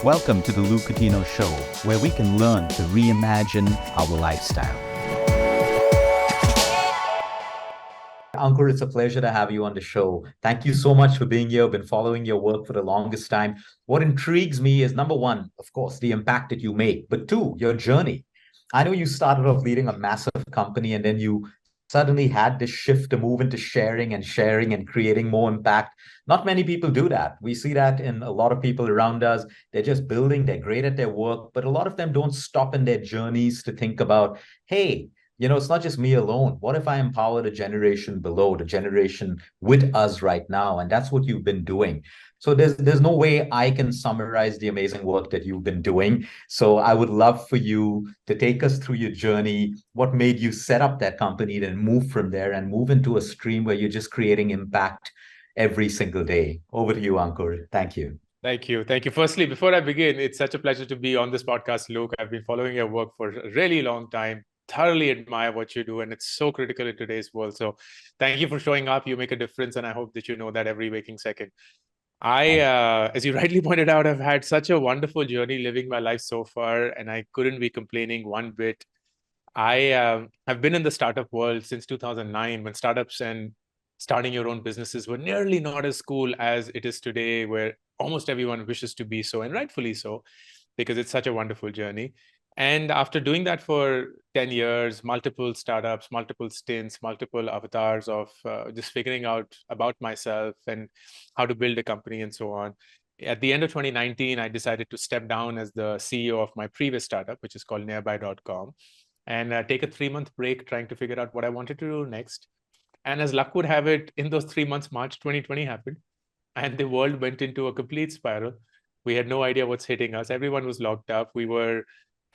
Welcome to the Coutinho Show, where we can learn to reimagine our lifestyle. Ankur, it's a pleasure to have you on the show. Thank you so much for being here. I've been following your work for the longest time. What intrigues me is number one, of course, the impact that you make, but two, your journey. I know you started off leading a massive company and then you suddenly had this shift to move into sharing and creating more impact. Not many people do that. We see that in a lot of people around us. They're just building, they're great at their work, but a lot of them don't stop in their journeys to think about, hey, it's not just me alone. What if I empower the generation below, the generation with us right now? And that's what you've been doing. So there's no way I can summarize the amazing work that you've been doing. So I would love for you to take us through your journey, what made you set up that company, then move from there and move into a stream where you're just creating impact every single day. Over to you, Ankur. Thank you. Thank you. Thank you. Firstly, before I begin, it's such a pleasure to be on this podcast, Luke. I've been following your work for a really long time. Thoroughly admire what you do, and it's so critical in today's world. So thank you for showing up. You make a difference, and I hope that you know that every waking second. As you rightly pointed out, I've had such a wonderful journey living my life so far, and I couldn't be complaining one bit. I have been in the startup world since 2009, when startups and starting your own businesses were nearly not as cool as it is today, where almost everyone wishes to be so, and rightfully so, because it's such a wonderful journey. And after doing that for 10 years, multiple startups, multiple stints, multiple avatars of just figuring out about myself and how to build a company and so on. At the end of 2019, I decided to step down as the CEO of my previous startup, which is called nearby.com, and take a 3-month break trying to figure out what I wanted to do next. And as luck would have it, in those 3 months, March 2020 happened, and the world went into a complete spiral. We had no idea what's hitting us. Everyone was locked up. We were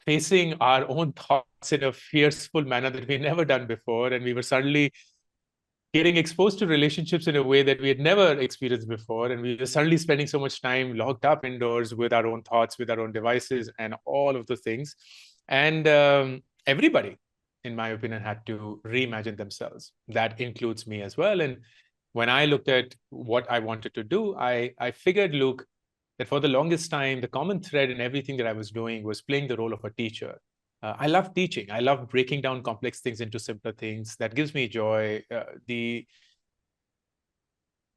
facing our own thoughts in a fearful manner that we'd never done before. And we were suddenly getting exposed to relationships in a way that we had never experienced before. And we were suddenly spending so much time locked up indoors with our own thoughts, with our own devices, and all of the things. And everybody, in my opinion, had to reimagine themselves. That includes me as well. And when I looked at what I wanted to do, I figured, Luke, that for the longest time, the common thread in everything that I was doing was playing the role of a teacher. I love teaching. I love breaking down complex things into simpler things. That gives me joy. The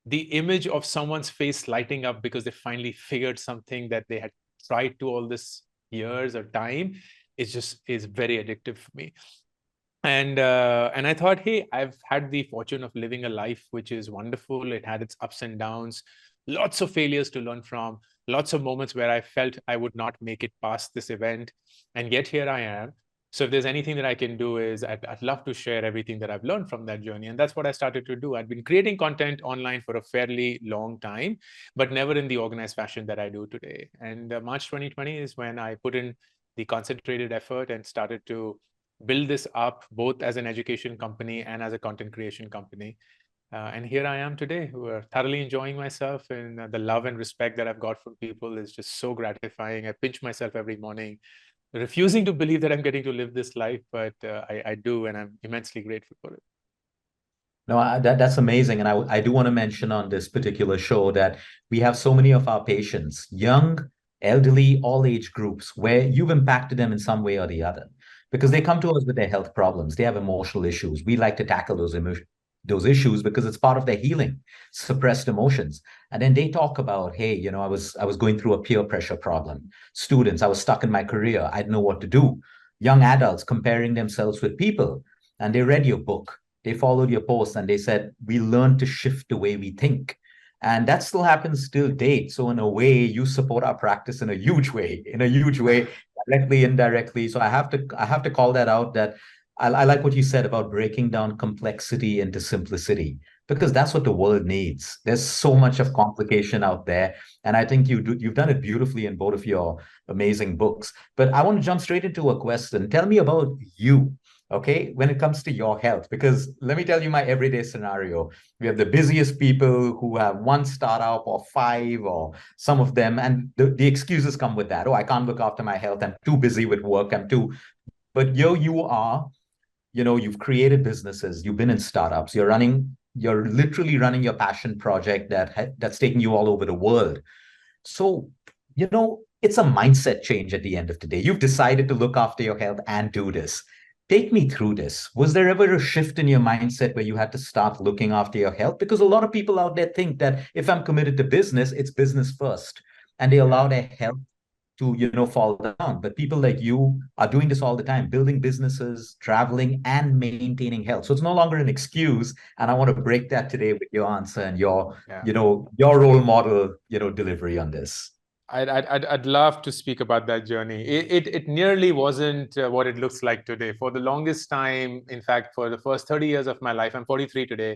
image of someone's face lighting up because they finally figured something that they had tried to all this years or time is very addictive for me. And I thought, hey, I've had the fortune of living a life which is wonderful. It had its ups and downs, lots of failures to learn from, lots of moments where I felt I would not make it past this event. And yet here I am. So if there's anything that I can do is I'd love to share everything that I've learned from that journey. And that's what I started to do. I'd been creating content online for a fairly long time, but never in the organized fashion that I do today. And March 2020 is when I put in the concentrated effort and started to build this up both as an education company and as a content creation company. And here I am today. We're thoroughly enjoying myself, and the love and respect that I've got from people is just so gratifying. I pinch myself every morning, refusing to believe that I'm getting to live this life, but I do, and I'm immensely grateful for it. No, that's amazing. And I do want to mention on this particular show that we have so many of our patients, young, elderly, all age groups, where you've impacted them in some way or the other because they come to us with their health problems. They have emotional issues. We like to tackle those issues because it's part of their healing, suppressed emotions. And then they talk about, hey, I was going through a peer pressure problem. Students, I was stuck in my career. I didn't know what to do. Young adults comparing themselves with people. And they read your book. They followed your post and they said, we learned to shift the way we think. And that still happens till date. So in a way, you support our practice in a huge way, directly, indirectly. So I have to call that out that I like what you said about breaking down complexity into simplicity, because that's what the world needs. There's so much of complication out there. And I think you've done it beautifully in both of your amazing books. But I want to jump straight into a question. Tell me about you. Okay, when it comes to your health, because let me tell you my everyday scenario. We have the busiest people who have one startup or five or some of them, and the excuses come with that. Oh, I can't look after my health. I'm too busy with work. But you are, you've created businesses, you've been in startups, you're literally running your passion project that's taking you all over the world. So, it's a mindset change at the end of the day. You've decided to look after your health and do this. Take me through this. Was there ever a shift in your mindset where you had to start looking after your health? Because a lot of people out there think that if I'm committed to business, it's business first, and they allow Yeah. their health to, fall down. But people like you are doing this all the time, building businesses, traveling, and maintaining health. So it's no longer an excuse. And I want to break that today with your answer and Yeah. your role model, delivery on this. I'd love to speak about that journey. It nearly wasn't what it looks like today. For the longest time, in fact, for the first 30 years of my life, I'm 43 today.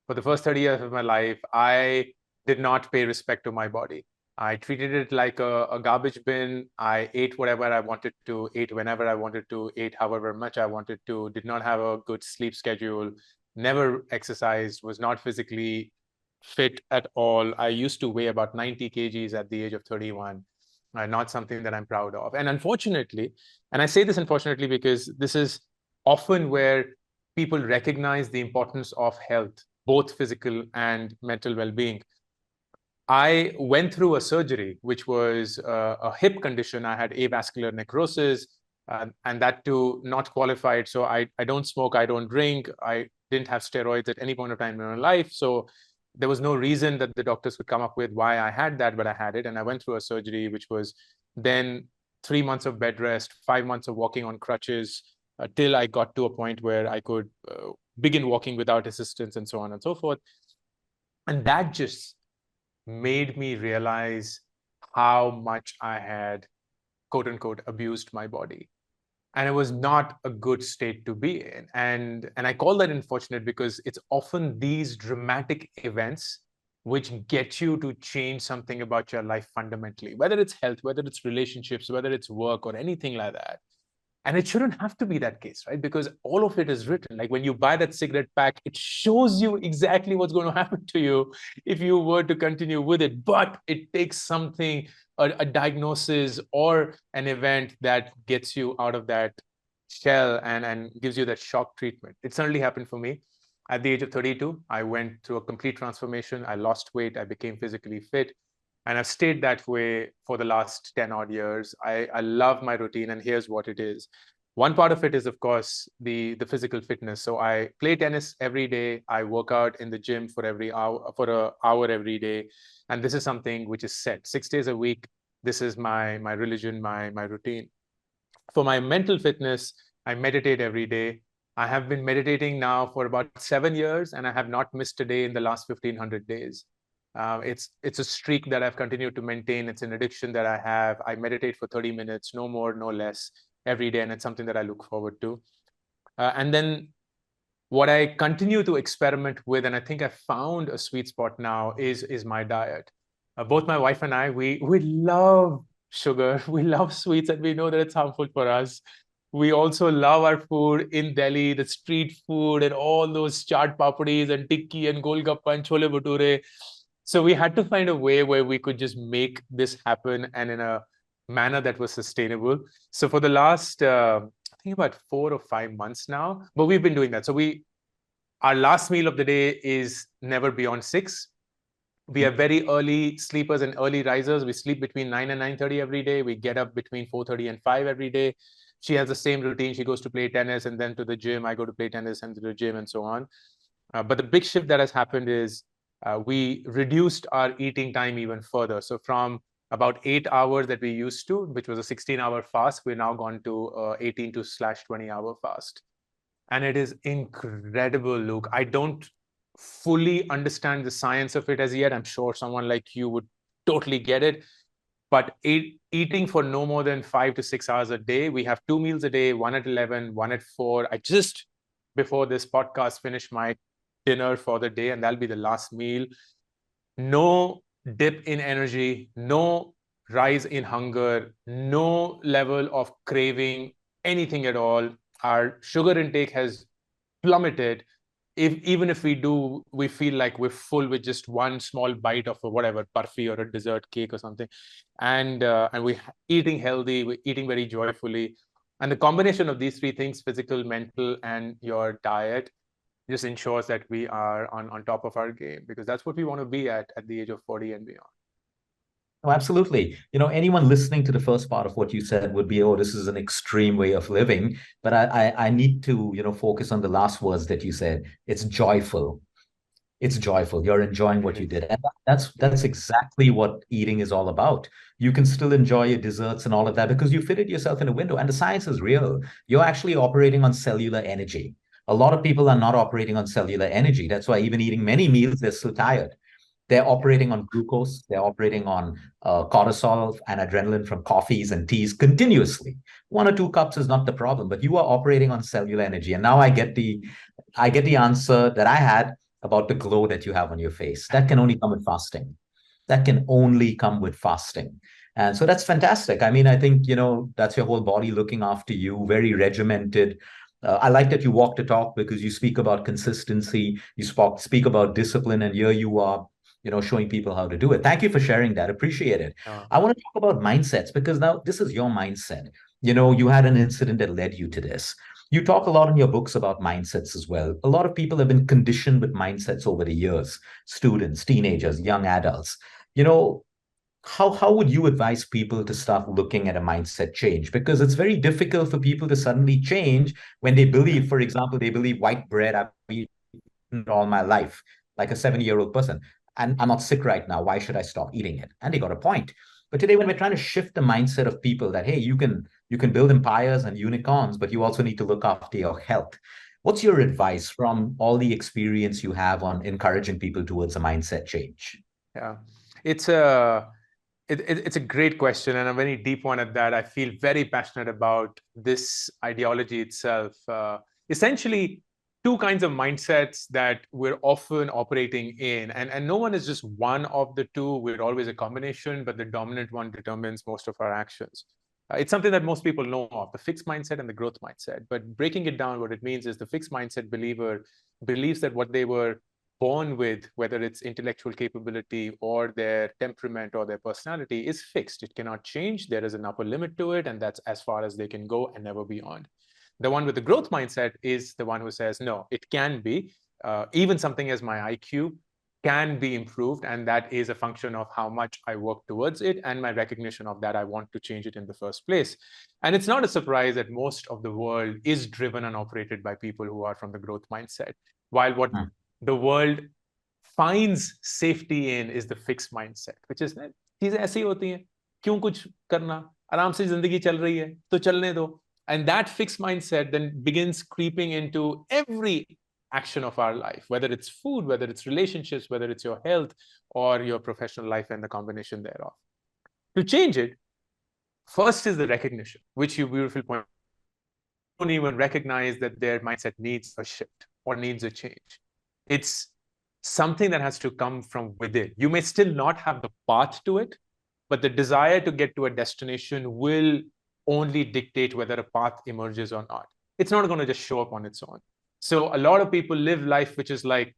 For the first 30 years of my life, I did not pay respect to my body. I treated it like a garbage bin. I ate whatever I wanted to, ate whenever I wanted to, ate however much I wanted to, did not have a good sleep schedule, never exercised, was not physically fit at all. I used to weigh about 90 kgs at the age of 31. Not something that I'm proud of. And unfortunately, and I say this unfortunately because this is often where people recognize the importance of health, both physical and mental well-being. I went through a surgery, which was a hip condition. I had avascular necrosis, and that too not qualified. So I don't smoke, I don't drink, I didn't have steroids at any point of time in my life. So there was no reason that the doctors could come up with why I had that, but I had it. And I went through a surgery, which was then 3 months of bed rest, 5 months of walking on crutches, till I got to a point where I could begin walking without assistance and so on and so forth. And that just made me realize how much I had, quote unquote, abused my body. And it was not a good state to be in. And I call that unfortunate because it's often these dramatic events which get you to change something about your life fundamentally, whether it's health, whether it's relationships, whether it's work or anything like that. And it shouldn't have to be that case, right? Because all of it is written. Like when you buy that cigarette pack, it shows you exactly what's going to happen to you if you were to continue with it. But it takes something, a diagnosis or an event that gets you out of that shell and gives you that shock treatment. It certainly happened for me. At the age of 32, I went through a complete transformation. I lost weight. I became physically fit. And I've stayed that way for the last 10 odd years. I love my routine, and here's what it is. One part of it is, of course, the physical fitness. So I play tennis every day. I work out in the gym for an hour every day. And this is something which is set 6 days a week. This is my religion, my routine. For my mental fitness, I meditate every day. I have been meditating now for about 7 years, and I have not missed a day in the last 1,500 days. It's a streak that I've continued to maintain. It's an addiction that I have. I meditate for 30 minutes, no more, no less, every day, and it's something that I look forward to. And then what I continue to experiment with, and I think I found a sweet spot now, is my diet. Both my wife and I, we love sugar, we love sweets, and we know that it's harmful for us. We also love our food in Delhi, the street food, and all those chaat papadis and tikki and golgappa and chole bhature. So we had to find a way where we could just make this happen and in a manner that was sustainable. So for the last I think about 4 or 5 months now, but we've been doing that. So our last meal of the day is never beyond 6. We are very early sleepers and early risers. We sleep between 9 and 9:30 every day. We get up between 4:30 and 5 every day. She has the same routine. She goes to play tennis and then to the gym. I go to play tennis and to the gym and so on. But the big shift that has happened is we reduced our eating time even further. So from about 8 hours that we used to, which was a 16-hour fast, we're now gone to 18 to slash 20-hour fast. And it is incredible, Luke. I don't fully understand the science of it as yet. I'm sure someone like you would totally get it. But eating for no more than 5 to 6 hours a day, we have 2 meals a day, one at 11, one at 4. I just, before this podcast, finished my dinner for the day, and that'll be the last meal. No dip in energy, no rise in hunger, no level of craving, anything at all. Our sugar intake has plummeted. Even if we do, we feel like we're full with just one small bite of a whatever parfait or a dessert cake or something, and we're eating healthy, we're eating very joyfully, and the combination of these three things, physical, mental, and your diet, just ensures that we are on top of our game, because that's what we want to be at the age of 40 and beyond. Oh, absolutely. Anyone listening to the first part of what you said would be, oh, this is an extreme way of living. But I need to, focus on the last words that you said. It's joyful. It's joyful. You're enjoying It what you is. did. And that's exactly what eating is all about. You can still enjoy your desserts and all of that because you fitted yourself in a window. And the science is real. You're actually operating on cellular energy. A lot of people are not operating on cellular energy. That's why even eating many meals, they're so tired. They're Yeah. operating on glucose. They're operating on cortisol and adrenaline from coffees and teas continuously. 1 or 2 cups is not the problem, but you are operating on cellular energy. And now I get the answer that I had about the glow that you have on your face. That can only come with fasting. That can only come with fasting. And so that's fantastic. I mean, I think, that's your whole body looking after you, very regimented. I like that you walk the talk because you speak about consistency, you speak about discipline, and here you are, showing people how to do it. Thank you for sharing that. Appreciate it. Uh, I want to talk about mindsets because now this is your mindset. You had an incident that led you to this. You talk a lot in your books about mindsets as well. A lot of people have been conditioned with mindsets over the years, students, teenagers, young adults. You know, how would you advise people to start looking at a mindset change? Because it's very difficult for people to suddenly change when they yeah. believe, for example, they believe white bread I've eaten all my life, like a 70-year-old person, and I'm not sick right now. Why should I stop eating it? And they got a point. But today, when we're trying to shift the mindset of people that, hey, you can build empires and unicorns, but you also need to look after your health. What's your advice from all the experience you have on encouraging people towards a mindset change? Yeah. It's a it's a great question and a very deep one at that. I feel very passionate about this ideology itself. Essentially, two kinds of mindsets that we're often operating in, and no one is just one of the two. We're always a combination, but the dominant one determines most of our actions. It's something that most people know of, the fixed mindset and the growth mindset. But breaking it down, what it means is the fixed mindset believer believes that what they were born with, whether it's intellectual capability or their temperament or their personality, is fixed. It cannot change. There is an upper limit to it, and that's as far as they can go and never beyond. The one with the growth mindset is the one who says, no, it can be. Even something as my IQ can be improved, and that is a function of how much I work towards it and my recognition of that I want to change it in the first place. And it's not a surprise that most of the world is driven and operated by people who are from the growth mindset, while what Hmm. the world finds safety in is the fixed mindset, which is चीजें ऐसी होती हैं, क्यों कुछ करना, आराम से जिंदगी चल रही है तो चलने दो. And that fixed mindset then begins creeping into every action of our life, whether it's food, whether it's relationships, whether it's your health or your professional life and the combination thereof. To change it, first is the recognition, which you beautifully point out. Don't even recognize that their mindset needs a shift or needs a change. It's something that has to come from within. You may still not have the path to it, but the desire to get to a destination will only dictate whether a path emerges or not. It's not going to just show up on its own. So a lot of people live life which is like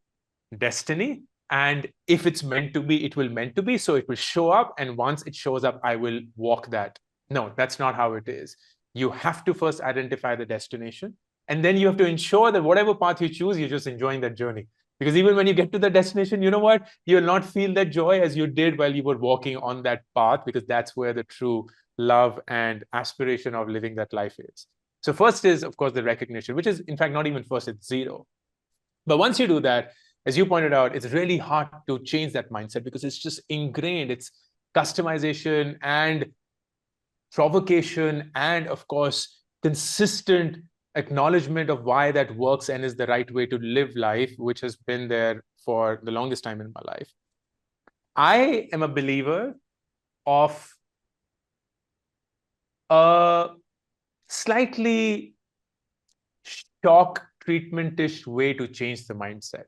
destiny, and if it's meant to be, it will meant to be, so it will show up, and once it shows up, I will walk that. No, that's not how it is. You have to first identify the destination, and then you have to ensure that whatever path you choose, you're just enjoying that journey. Because even when you get to the destination, you know what, you'll not feel that joy as you did while you were walking on that path, because that's where the true love and aspiration of living that life is. So first is, of course, the recognition, which is in fact not even first, it's zero. But once you do that, as you pointed out, it's really hard to change that mindset because it's just ingrained. It's customization and provocation, and of course, consistent acknowledgement of why that works and is the right way to live life, which has been there for the longest time in my life. I am a believer of a slightly shock treatmentish way to change the mindset.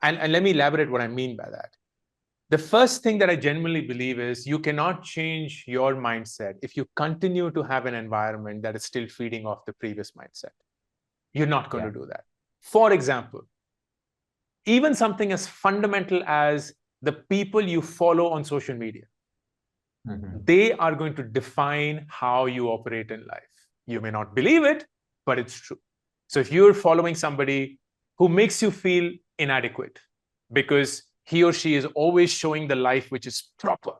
And let me elaborate what I mean by that. The first thing that I genuinely believe is you cannot change your mindset if you continue to have an environment that is still feeding off the previous mindset. You're not going Yeah. to do that. For example, even something as fundamental as the people you follow on social media, Mhm. they are going to define how you operate in life. You may not believe it, but it's true. So if you're following somebody who makes you feel inadequate because he or she is always showing the life which is proper,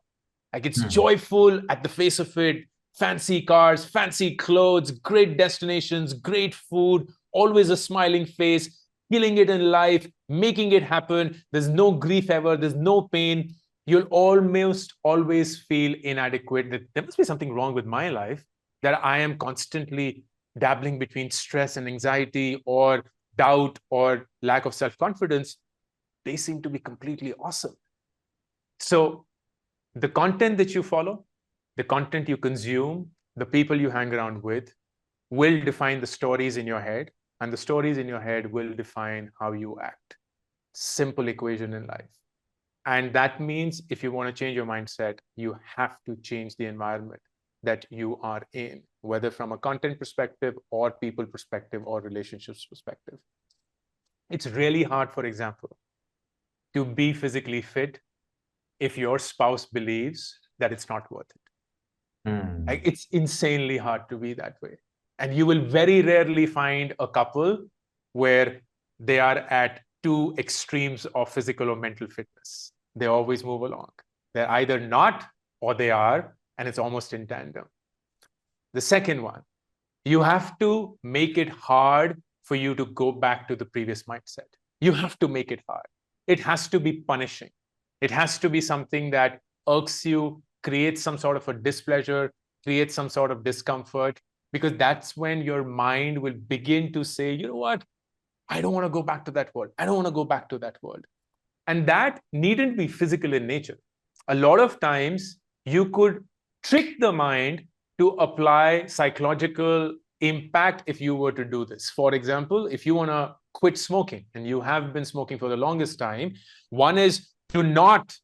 Like it's joyful at the face of it, fancy cars, fancy clothes, great destinations, great food, always a smiling face, killing it in life, making it happen. There's no grief ever, there's no pain. You'll almost always feel inadequate, that there must be something wrong with my life, that I am constantly dabbling between stress and anxiety or doubt or lack of self-confidence. They seem to be completely awesome. So the content that you follow, the content you consume, the people you hang around with will define the stories in your head, and the stories in your head will define how you act. Simple equation in life. And that means if you want to change your mindset, you have to change the environment that you are in, whether from a content perspective or people perspective or relationships perspective. It's really hard, for example, to be physically fit if your spouse believes that it's not worth it. Like, it's insanely hard to be that way. And you will very rarely find a couple where they are at two extremes of physical or mental fitness. They always move along. They're either not or they are, and it's almost in tandem. The second one, you have to make it hard for you to go back to the previous mindset. You have to make it hard. It has to be punishing. It has to be something that irks you, creates some sort of a displeasure, creates some sort of discomfort, because that's when your mind will begin to say, you know what? I don't want to go back to that world. I don't want to go back to that world. And that needn't be physical in nature. A lot of times you could trick the mind to apply psychological impact if you were to do this. For example, if you want to quit smoking and you have been smoking for the longest time, one is to not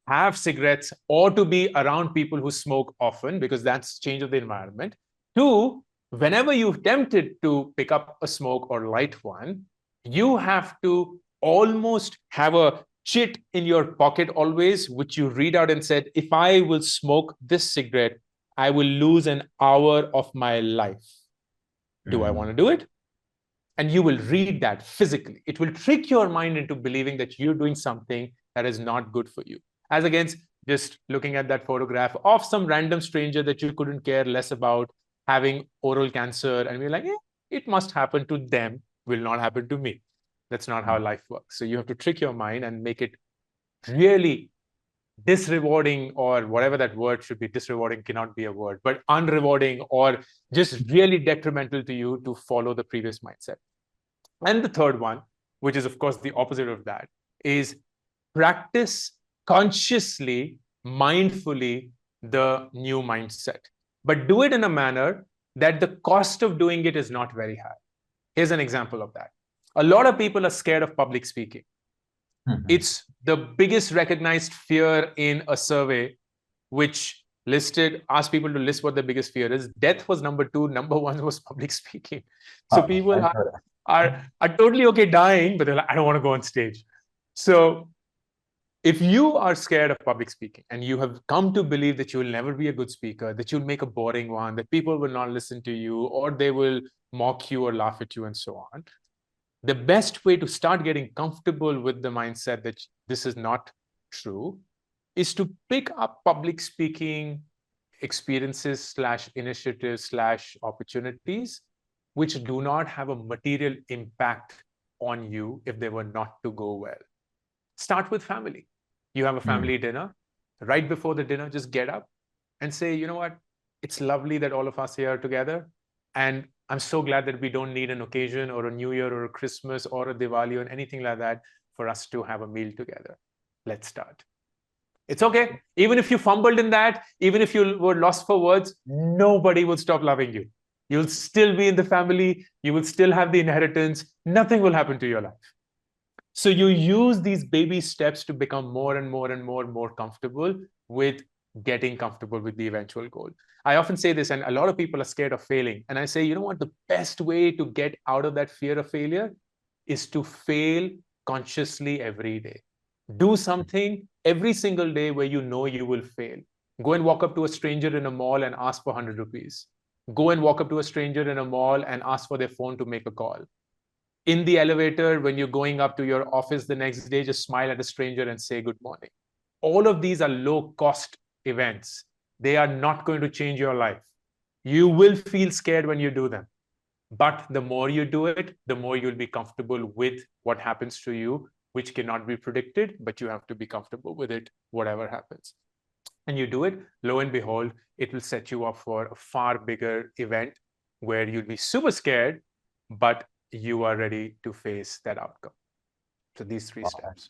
have cigarettes or to be around people who smoke often, because that's change of the environment. Two, whenever you've tempted to pick up a smoke or light one, you have to almost have a chit in your pocket always, which you read out and said, if I will smoke this cigarette, I will lose an hour of my life. Do I want to do it? And you will read that physically. It will trick your mind into believing that you're doing something that is not good for you. As against just looking at that photograph of some random stranger that you couldn't care less about having oral cancer and be like, it must happen to them, will not happen to me. That's not how life works. So you have to trick your mind and make it really disrewarding, or whatever that word should be. Disrewarding cannot be a word, but unrewarding or just really detrimental to you to follow the previous mindset. And the third one, which is of course the opposite of that, is practice consciously, mindfully the new mindset, but do it in a manner that the cost of doing it is not very high. Here's an example of that. A lot of people are scared of public speaking. It's the biggest recognized fear in a survey, which asked people to list what their biggest fear is. Death was number two. Number one was public speaking. So people are totally okay dying, but they're like, I don't want to go on stage. So if you are scared of public speaking and you have come to believe that you will never be a good speaker, that you'll make a boring one, that people will not listen to you, or they will mock you or laugh at you and so on, the best way to start getting comfortable with the mindset that this is not true is to pick up public speaking experiences / initiatives / opportunities which do not have a material impact on you if they were not to go well. Start with family. You have a family dinner. Right before the dinner, just get up and say, you know what? It's lovely that all of us here are together. And I'm so glad that we don't need an occasion or a New Year or a Christmas or a Diwali or anything like that for us to have a meal together. Let's start. It's okay. Even if you fumbled in that, even if you were lost for words, nobody will stop loving you. You'll still be in the family. You will still have the inheritance. Nothing will happen to your life. So you use these baby steps to become more and more and more and more comfortable with getting comfortable with the eventual goal. I often say this, and a lot of people are scared of failing. And I say, you know what? The best way to get out of that fear of failure is to fail consciously every day. Do something every single day where you know you will fail. Go and walk up to a stranger in a mall and ask for 100 rupees. Go and walk up to a stranger in a mall and ask for their phone to make a call. In the elevator, when you're going up to your office the next day, just smile at a stranger and say good morning. All of these are low cost events. They are not going to change your life. You will feel scared when you do them. But the more you do it, the more you'll be comfortable with what happens to you, which cannot be predicted, but you have to be comfortable with it, whatever happens. And you do it, lo and behold, it will set you up for a far bigger event where you'll be super scared, but you are ready to face that outcome. So these three steps.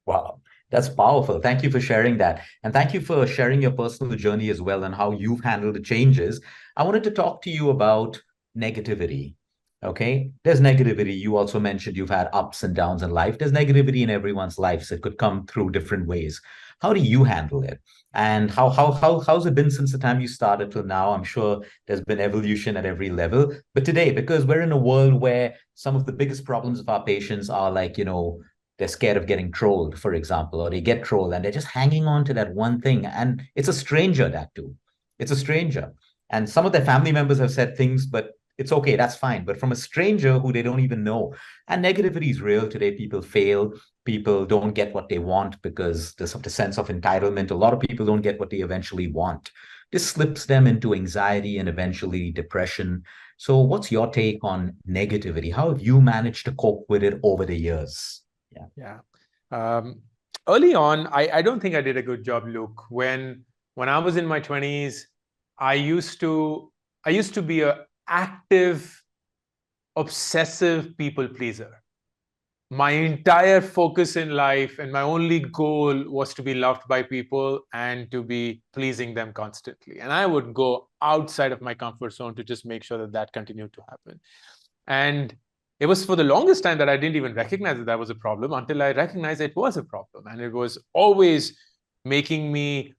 Wow, that's powerful. Thank you for sharing that. And thank you for sharing your personal journey as well and how you've handled the changes. I wanted to talk to you about negativity. Okay. There's negativity. You also mentioned you've had ups and downs in life. There's negativity in everyone's lives. It could come through different ways. How do you handle it? And how's it been since the time you started till now? I'm sure there's been evolution at every level. But today, because we're in a world where some of the biggest problems of our patients are like, they're scared of getting trolled, for example, or they get trolled and they're just hanging on to that one thing. And it's a stranger, that too. It's a stranger. And some of their family members have said things, but it's okay, that's fine. But from a stranger who they don't even know. And negativity is real today. People fail. People don't get what they want because there's the sense of entitlement. A lot of people don't get what they eventually want. This slips them into anxiety and eventually depression. So, what's your take on negativity? How have you managed to cope with it over the years? Yeah. Early on, I don't think I did a good job, Luke. When I was in my 20s, I used to be a active, obsessive people pleaser. My entire focus in life and my only goal was to be loved by people and to be pleasing them constantly. And I would go outside of my comfort zone to just make sure that that continued to happen. And it was for the longest time that I didn't even recognize that that was a problem until I recognized it was a problem. And it was always making me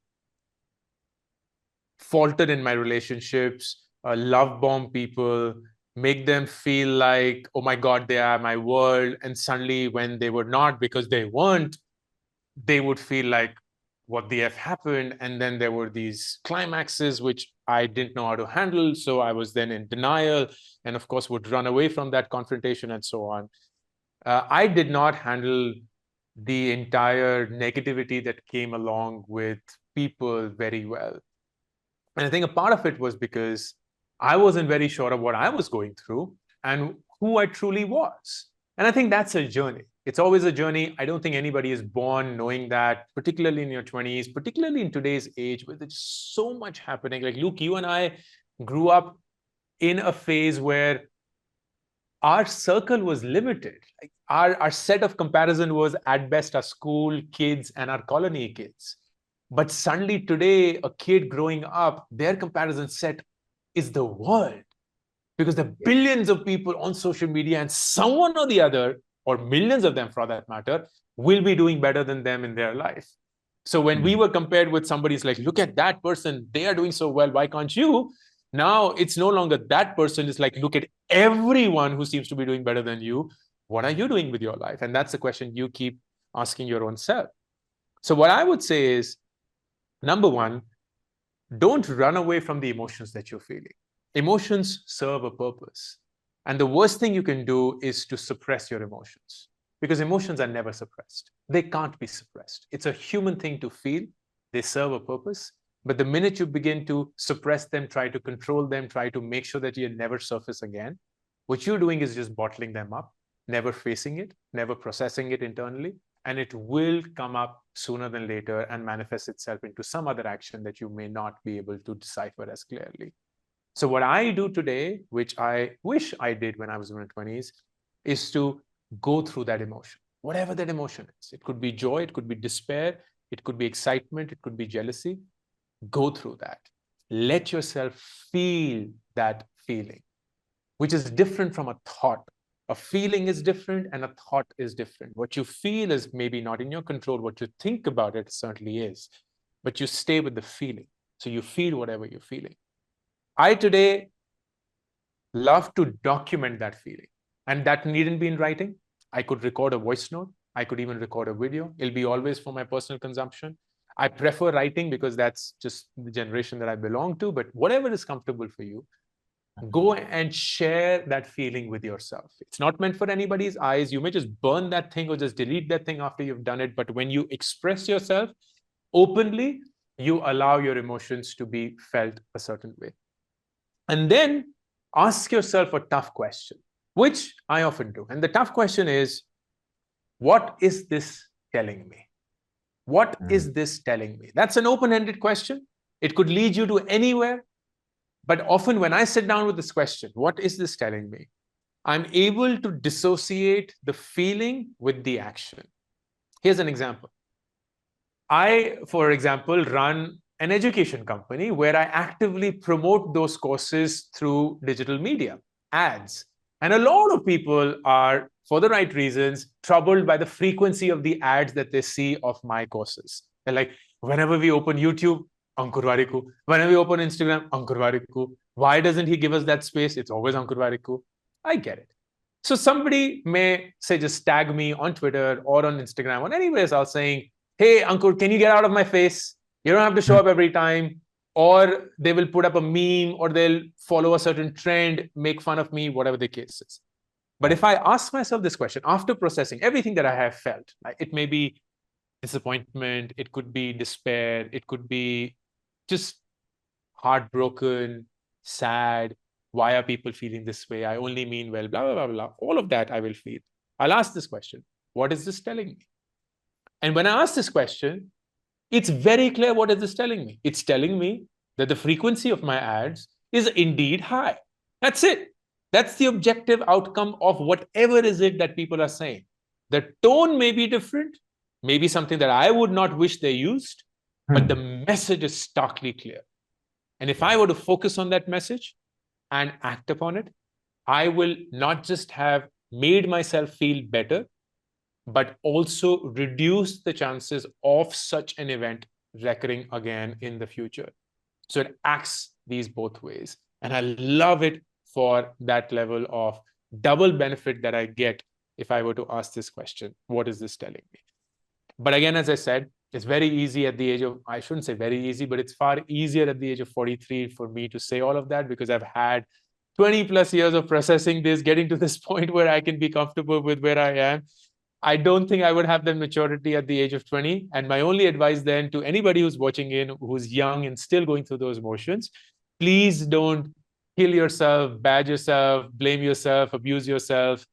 falter in my relationships, love bomb people, make them feel like, oh my God, they are my world. And suddenly, when they were not because they weren't, they would feel like, what the F happened? And then there were these climaxes, which I didn't know how to handle. So I was then in denial and, of course, would run away from that confrontation and so on. I did not handle the entire negativity that came along with people very well. And I think a part of it was because I wasn't very sure of what I was going through and who I truly was. And I think that's a journey. It's always a journey. I don't think anybody is born knowing that, particularly in your 20s, particularly in today's age, where there's so much happening. Like, Luke, you and I grew up in a phase where our circle was limited. Like our set of comparison was at best our school kids and our colony kids. But suddenly today, a kid growing up, their comparison set is the world, because there are billions of people on social media and someone or the other, or millions of them for that matter, will be doing better than them in their life. So when we were compared with somebody's like, look at that person, they are doing so well, why can't you? Now it's no longer that person. It's like, look at everyone who seems to be doing better than you. What are you doing with your life? And that's the question you keep asking your own self. So what I would say is, number one, don't run away from the emotions that you're feeling. Emotions serve a purpose. And the worst thing you can do is to suppress your emotions, because emotions are never suppressed. They can't be suppressed. It's a human thing to feel. They serve a purpose. But the minute you begin to suppress them, try to control them, try to make sure that you never surface again, what you're doing is just bottling them up, never facing it, never processing it internally, and it will come up sooner than later and manifest itself into some other action that you may not be able to decipher as clearly. So what I do today, which I wish I did when I was in my 20s, is to go through that emotion, whatever that emotion is. It could be joy, it could be despair, it could be excitement, it could be jealousy. Go through that. Let yourself feel that feeling, which is different from a thought. A feeling is different and a thought is different. What you feel is maybe not in your control. What you think about it certainly is, but you stay with the feeling. So you feel whatever you're feeling. I today love to document that feeling, and that needn't be in writing. I could record a voice note. I could even record a video. It'll be always for my personal consumption. I prefer writing because that's just the generation that I belong to, but whatever is comfortable for you, go and share that feeling with yourself. It's not meant for anybody's eyes. You may just burn that thing or just delete that thing after you've done it. But when you express yourself openly, you allow your emotions to be felt a certain way. And then ask yourself a tough question, which I often do. And the tough question is, what is this telling me? What is this telling me? That's an open-ended question. It could lead you to anywhere. But often when I sit down with this question, what is this telling me? I'm able to dissociate the feeling with the action. Here's an example. I, for example, run an education company where I actively promote those courses through digital media, ads. And a lot of people are, for the right reasons, troubled by the frequency of the ads that they see of my courses. They're like, whenever we open YouTube, Ankur Warikoo. Whenever we open Instagram, Ankur Warikoo. Why doesn't he give us that space? It's always Ankur Warikoo. I get it. So somebody may say, just tag me on Twitter or on Instagram or anywhere else saying, hey, Ankur, can you get out of my face? You don't have to show up every time. Or they will put up a meme or they'll follow a certain trend, make fun of me, whatever the case is. But if I ask myself this question after processing everything that I have felt, like it may be disappointment, it could be despair, it could be just heartbroken, sad. Why are people feeling this way? I only mean well, blah, blah, blah, blah. All of that I will feel. I'll ask this question. What is this telling me? And when I ask this question, it's very clear what is this telling me. It's telling me that the frequency of my ads is indeed high. That's it. That's the objective outcome of whatever is it that people are saying. The tone may be different, maybe something that I would not wish they used, but the message is starkly clear. And if I were to focus on that message and act upon it, I will not just have made myself feel better, but also reduce the chances of such an event recurring again in the future. So it acts these both ways. And I love it for that level of double benefit that I get if I were to ask this question, what is this telling me? But again, as I said, it's very easy at the age of, I shouldn't say very easy, but it's far easier at the age of 43 for me to say all of that because I've had 20 plus years of processing this, getting to this point where I can be comfortable with where I am. I don't think I would have that maturity at the age of 20. And my only advice then to anybody who's watching in, who's young and still going through those motions, please don't kill yourself, badge yourself, blame yourself, abuse yourself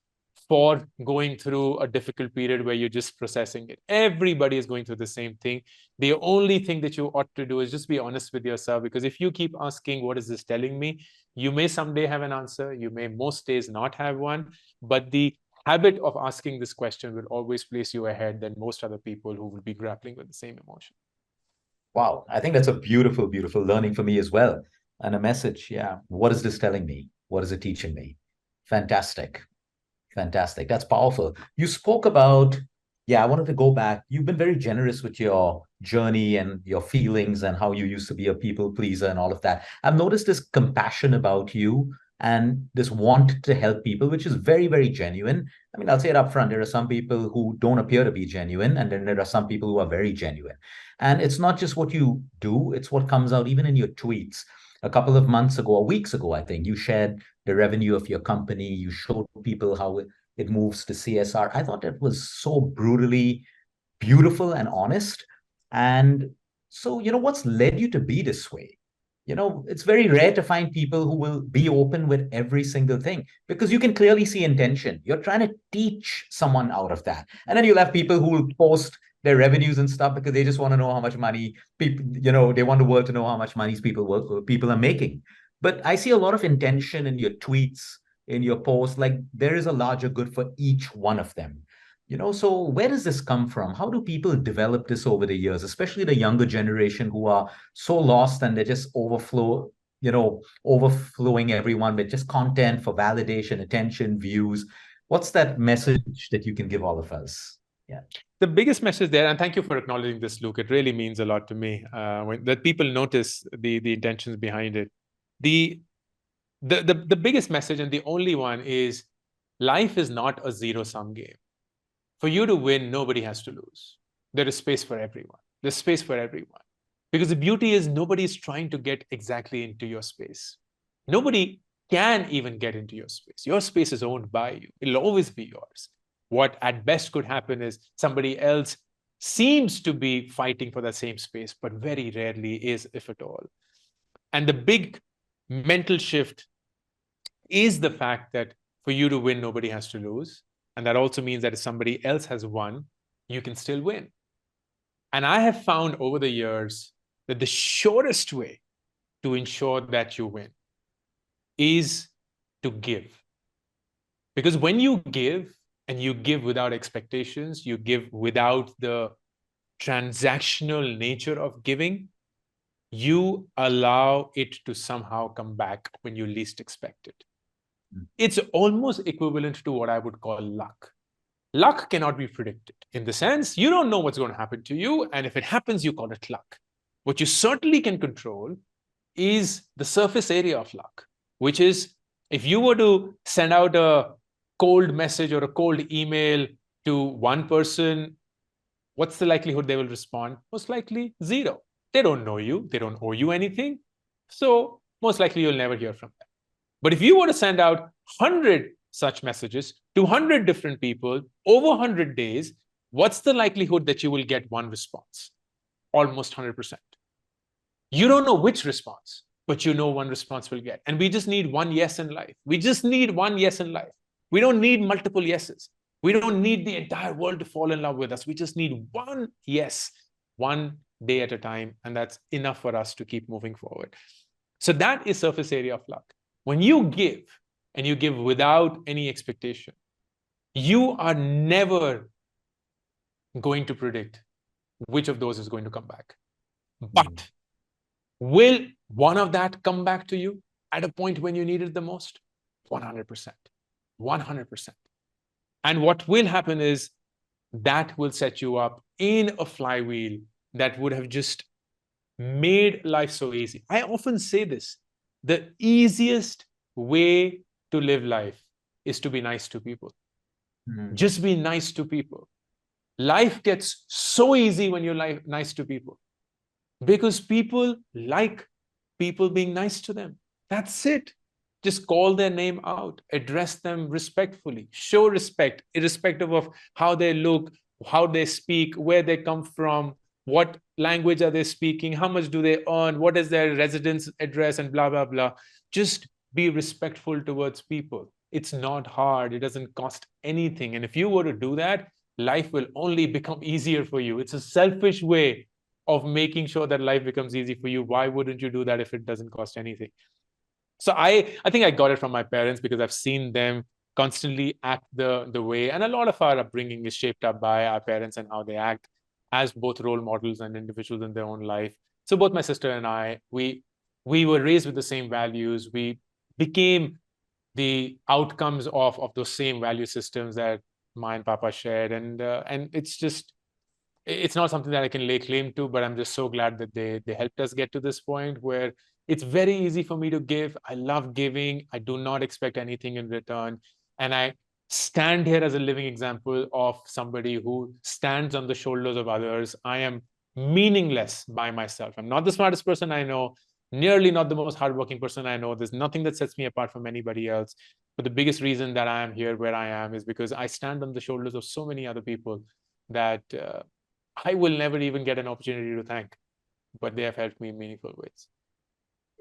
for going through a difficult period where you're just processing it. Everybody is going through the same thing. The only thing that you ought to do is just be honest with yourself, because if you keep asking, what is this telling me? You may someday have an answer. You may most days not have one, but the habit of asking this question will always place you ahead than most other people who will be grappling with the same emotion. Wow, I think that's a beautiful, beautiful learning for me as well. And a message, yeah. What is this telling me? What is it teaching me? Fantastic. Fantastic. That's powerful. You spoke about, yeah, I wanted to go back. You've been very generous with your journey and your feelings and how you used to be a people pleaser and all of that. I've noticed this compassion about you and this want to help people, which is very, very genuine. I mean, I'll say it up front. There are some people who don't appear to be genuine, and then there are some people who are very genuine. And it's not just what you do, it's what comes out even in your tweets. A couple of months ago, or weeks ago, I think, you shared the revenue of your company. You showed people how it moves to CSR. I thought it was so brutally beautiful and honest. And so, what's led you to be this way? It's very rare to find people who will be open with every single thing because you can clearly see intention. You're trying to teach someone out of that. And then you'll have people who will post their revenues and stuff because they just want to know how much money people, they want the world to know how much money people are making. But I see a lot of intention in your tweets, in your posts, like there is a larger good for each one of them. So where does this come from? How do people develop this over the years, especially the younger generation who are so lost and they just overflowing everyone with just content for validation, attention, views? What's that message that you can give all of us? Yeah. The biggest message there, and thank you for acknowledging this, Luke. It really means a lot to me that people notice the intentions behind it. The biggest message and the only one is life is not a zero-sum game. For you to win, nobody has to lose. There is space for everyone. There's space for everyone. Because the beauty is nobody is trying to get exactly into your space. Nobody can even get into your space. Your space is owned by you. It'll always be yours. What at best could happen is somebody else seems to be fighting for that same space, but very rarely is, if at all. And the big mental shift is the fact that for you to win, nobody has to lose. And that also means that if somebody else has won, you can still win. And I have found over the years that the surest way to ensure that you win is to give. Because when you give, and you give without expectations, you give without the transactional nature of giving, you allow it to somehow come back when you least expect it. It's almost equivalent to what I would call luck. Luck cannot be predicted in the sense you don't know what's going to happen to you. And if it happens, you call it luck. What you certainly can control is the surface area of luck, which is if you were to send out a cold message or a cold email to one person, what's the likelihood they will respond? Most likely 0. They don't know you. They don't owe you anything. So most likely you'll never hear from them. But if you were to send out 100 such messages to 100 different people over 100 days, what's the likelihood that you will get one response? Almost 100%. You don't know which response, but you know one response will get. And we just need one yes in life. We just need one yes in life. We don't need multiple yeses. We don't need the entire world to fall in love with us. We just need one yes, one day at a time. And that's enough for us to keep moving forward. So that is surface area of luck. When you give, and you give without any expectation, you are never going to predict which of those is going to come back. But will one of that come back to you at a point when you need it the most? 100%. 100%. And what will happen is that will set you up in a flywheel that would have just made life so easy. I often say this, the easiest way to live life is to be nice to people. Just be nice to people. Life gets so easy when you're nice to people because people like people being nice to them. That's it. Just call their name out, address them respectfully, show respect, irrespective of how they look, how they speak, where they come from, what language are they speaking, how much do they earn, what is their residence address, and blah, blah, blah. Just be respectful towards people. It's not hard. It doesn't cost anything. And if you were to do that, life will only become easier for you. It's a selfish way of making sure that life becomes easy for you. Why wouldn't you do that if it doesn't cost anything? So I think I got it from my parents because I've seen them constantly act the way, and a lot of our upbringing is shaped up by our parents and how they act as both role models and individuals in their own life. So both my sister and I, we were raised with the same values. We became the outcomes of those same value systems that my and Papa shared, and it's not something that I can lay claim to, but I'm just so glad that they helped us get to this point where it's very easy for me to give. I love giving. I do not expect anything in return. And I stand here as a living example of somebody who stands on the shoulders of others. I am meaningless by myself. I'm not the smartest person I know, nearly not the most hardworking person I know. There's nothing that sets me apart from anybody else. But the biggest reason that I am here where I am is because I stand on the shoulders of so many other people that I will never even get an opportunity to thank, but they have helped me in meaningful ways.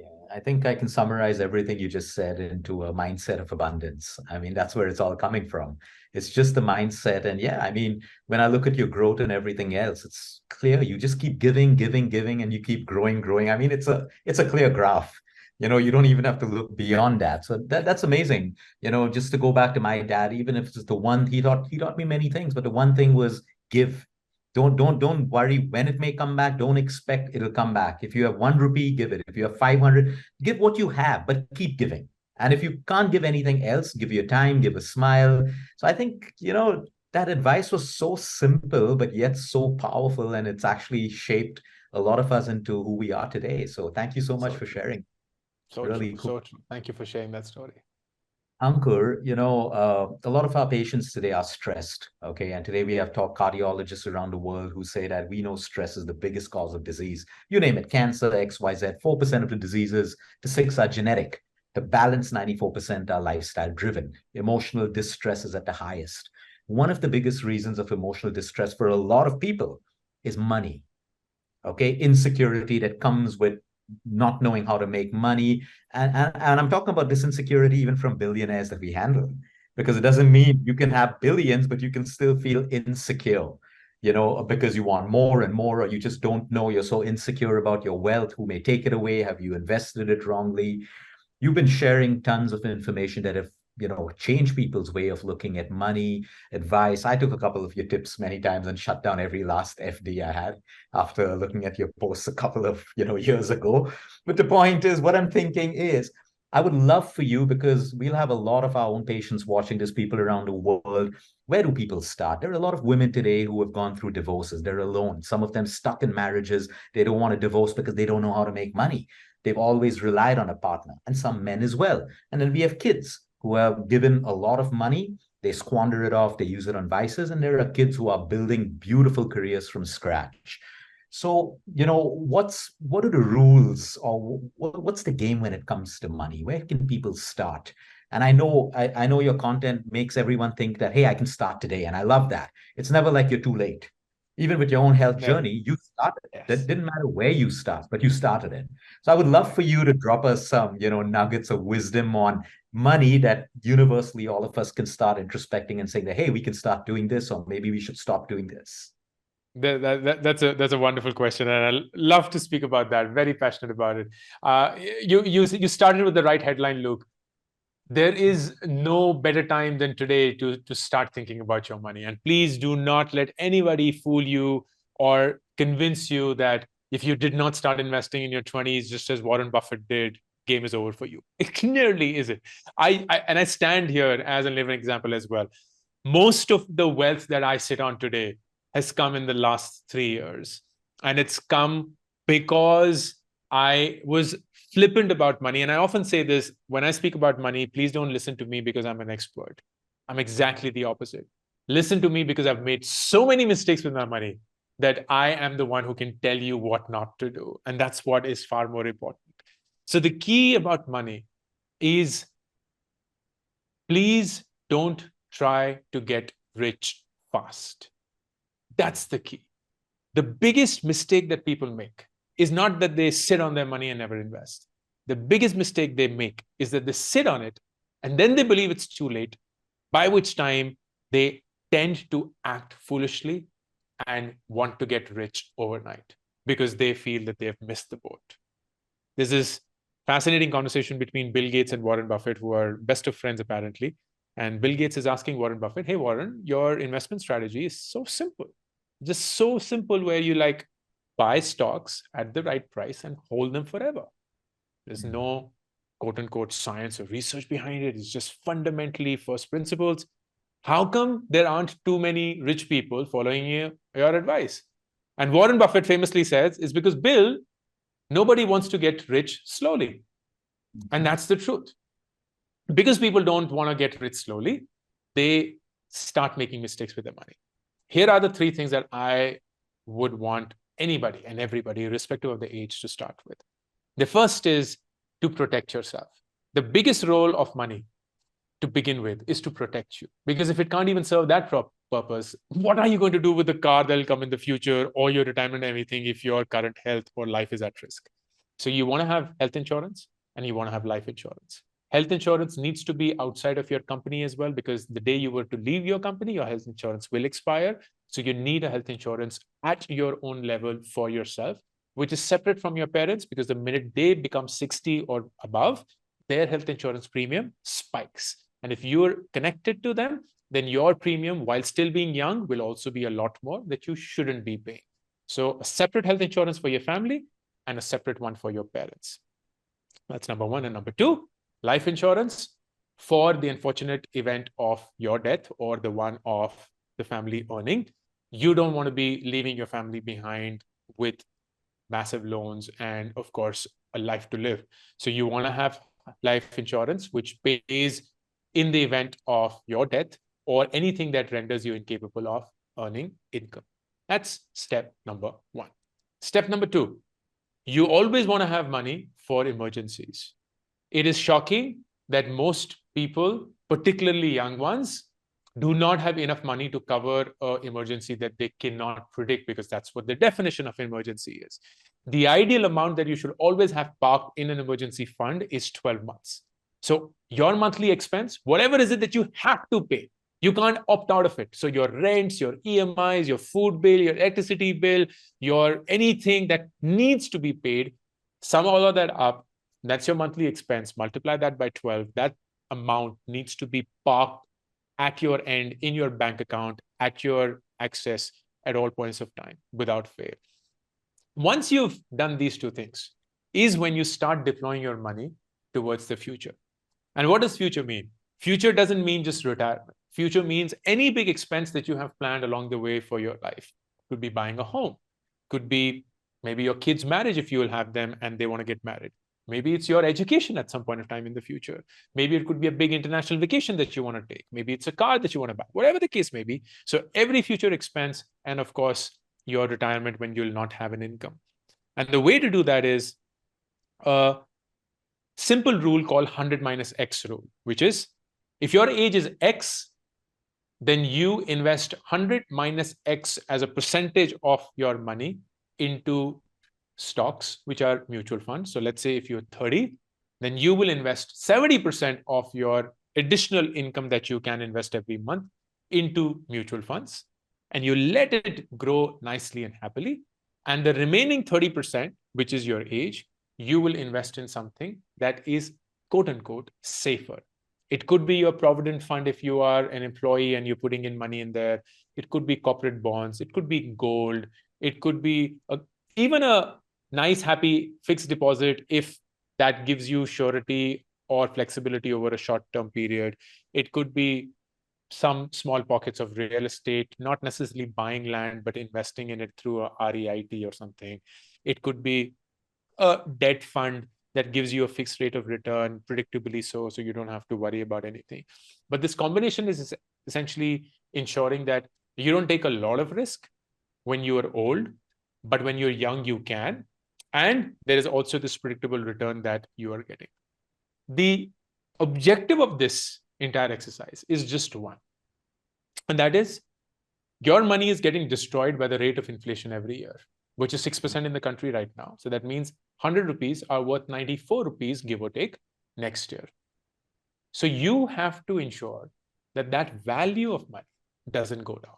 Yeah, I think I can summarize everything you just said into a mindset of abundance. I mean, that's where it's all coming from. It's just the mindset. And yeah, I mean, when I look at your growth and everything else, it's clear you just keep giving, giving, giving, and you keep growing, growing. I mean, it's a clear graph. You don't even have to look beyond that. So that's amazing. Just to go back to my dad, even if it's the one he taught me many things, but the one thing was give. Don't worry when it may come back. Don't expect it'll come back. If you have 1 rupee, give it. If you have 500, give what you have, but keep giving. And if you can't give anything else, give your time, give a smile. So I think, that advice was so simple, but yet so powerful. And it's actually shaped a lot of us into who we are today. So thank you so much for sharing. So Really true, cool. so true. Thank you for sharing that story. Ankur, a lot of our patients today are stressed. Okay. And today we have top cardiologists around the world who say that we know stress is the biggest cause of disease. You name it, cancer, XYZ, 4% of the diseases, the six are genetic. The balance 94% are lifestyle driven. Emotional distress is at the highest. One of the biggest reasons of emotional distress for a lot of people is money. Okay, insecurity that comes with not knowing how to make money. And I'm talking about this insecurity even from billionaires that we handle, because it doesn't mean you can have billions but you can still feel insecure, because you want more and more, or you just don't know, you're so insecure about your wealth. Who may take it away? Have you invested it wrongly? You've been sharing tons of information that have changed people's way of looking at money, advice. I took a couple of your tips many times and shut down every last FD I had after looking at your posts a couple of years ago. But the point is, what I'm thinking is, I would love for you, because we'll have a lot of our own patients watching this, people around the world. Where do people start? There are a lot of women today who have gone through divorces. They're alone. Some of them stuck in marriages. They don't want to divorce because they don't know how to make money. They've always relied on a partner, and some men as well. And then we have kids who are given a lot of money. They squander it off, they use it on vices, and there are kids who are building beautiful careers from scratch. So, what are the rules, or what's the game when it comes to money? Where can people start? And I know your content makes everyone think that, hey, I can start today. And I love that. It's never like you're too late. Even with your own health Never. journey, you started. That Yes. didn't matter where you start, but you started it. So I would love for you to drop us some, nuggets of wisdom on money that universally all of us can start introspecting and saying that, hey, we can start doing this, or maybe we should stop doing this. That's a wonderful question, and I love to speak about that. Very passionate about it. You started with the right headline, Luke. There is no better time than today to start thinking about your money. And please do not let anybody fool you or convince you that if you did not start investing in your 20s, just as Warren Buffett did, game is over for you. It clearly isn't. I stand here as a living example as well. Most of the wealth that I sit on today has come in the last 3 years. And it's come because I was flippant about money. And I often say this when I speak about money, please don't listen to me because I'm an expert. I'm exactly the opposite. Listen to me because I've made so many mistakes with my money that I am the one who can tell you what not to do. And that's what is far more important. So the key about money is, please don't try to get rich fast. That's the key. The biggest mistake that people make is not that they sit on their money and never invest. The biggest mistake they make is that they sit on it and then they believe it's too late, by which time they tend to act foolishly and want to get rich overnight because they feel that they have missed the boat. There's this fascinating conversation between Bill Gates and Warren Buffett, who are best of friends apparently. And Bill Gates is asking Warren Buffett, hey, Warren, your investment strategy is so simple. Just so simple, where you buy stocks at the right price and hold them forever. There's no quote unquote science or research behind it. It's just fundamentally first principles. How come there aren't too many rich people following your advice? And Warren Buffett famously says, it's because, Bill, nobody wants to get rich slowly. And that's the truth. Because people don't want to get rich slowly, they start making mistakes with their money. Here are the 3 things that I would want anybody and everybody, irrespective of the age, to start with. The first is to protect yourself. The biggest role of money to begin with is to protect you. Because if it can't even serve that purpose, what are you going to do with the car that will come in the future, or your retirement and everything, if your current health or life is at risk? So you want to have health insurance and you want to have life insurance. Health insurance needs to be outside of your company as well, because the day you were to leave your company, your health insurance will expire. So you need a health insurance at your own level for yourself, which is separate from your parents, because the minute they become 60 or above, their health insurance premium spikes. And if you're connected to them, then your premium, while still being young, will also be a lot more that you shouldn't be paying. So a separate health insurance for your family and a separate one for your parents. That's number 1. And number 2, life insurance for the unfortunate event of your death or the one of the family earning. You don't want to be leaving your family behind with massive loans and, of course, a life to live. So you want to have life insurance, which pays in the event of your death or anything that renders you incapable of earning income. That's step number 1. Step number 2, you always want to have money for emergencies. It is shocking that most people, particularly young ones, do not have enough money to cover an emergency that they cannot predict, because that's what the definition of emergency is. The ideal amount that you should always have parked in an emergency fund is 12 months. So your monthly expense, whatever is it that you have to pay, you can't opt out of it. So your rents, your EMIs, your food bill, your electricity bill, your anything that needs to be paid, sum all of that up. That's your monthly expense. Multiply that by 12. That amount needs to be parked at your end, in your bank account, at your access at all points of time without fail. Once you've done these two things is when you start deploying your money towards the future. And what does future mean? Future doesn't mean just retirement. Future means any big expense that you have planned along the way for your life. Could be buying a home, could be maybe your kids' marriage if you will have them and they want to get married. Maybe it's your education at some point of time in the future. Maybe it could be a big international vacation that you want to take. Maybe it's a car that you want to buy, whatever the case may be. So every future expense, and of course, your retirement when you'll not have an income. And the way to do that is a simple rule called 100 minus X rule, which is if your age is X, then you invest 100 minus X as a percentage of your money into stocks, which are mutual funds. So let's say if you're 30, then you will invest 70% of your additional income that you can invest every month into mutual funds, and you let it grow nicely and happily. And the remaining 30%, which is your age, you will invest in something that is quote unquote safer. It could be your provident fund if you are an employee and you're putting in money in there. It could be corporate bonds. It could be gold. It could be even a nice, happy fixed deposit if that gives you surety or flexibility over a short-term period. It could be some small pockets of real estate, not necessarily buying land, but investing in it through a REIT or something. It could be a debt fund that gives you a fixed rate of return, predictably so you don't have to worry about anything. But this combination is essentially ensuring that you don't take a lot of risk when you are old, but when you're young, you can. And there is also this predictable return that you are getting. The objective of this entire exercise is just one. And that is your money is getting destroyed by the rate of inflation every year, which is 6% in the country right now. So that means 100 rupees are worth 94 rupees, give or take, next year. So you have to ensure that that value of money doesn't go down.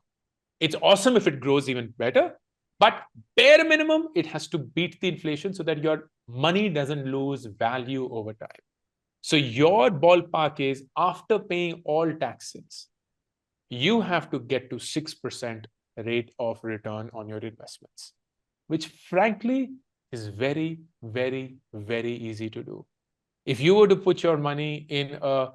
It's awesome if it grows even better, but bare minimum, it has to beat the inflation so that your money doesn't lose value over time. So your ballpark is after paying all taxes, you have to get to 6% rate of return on your investments, which frankly is very, very, very easy to do. If you were to put your money in a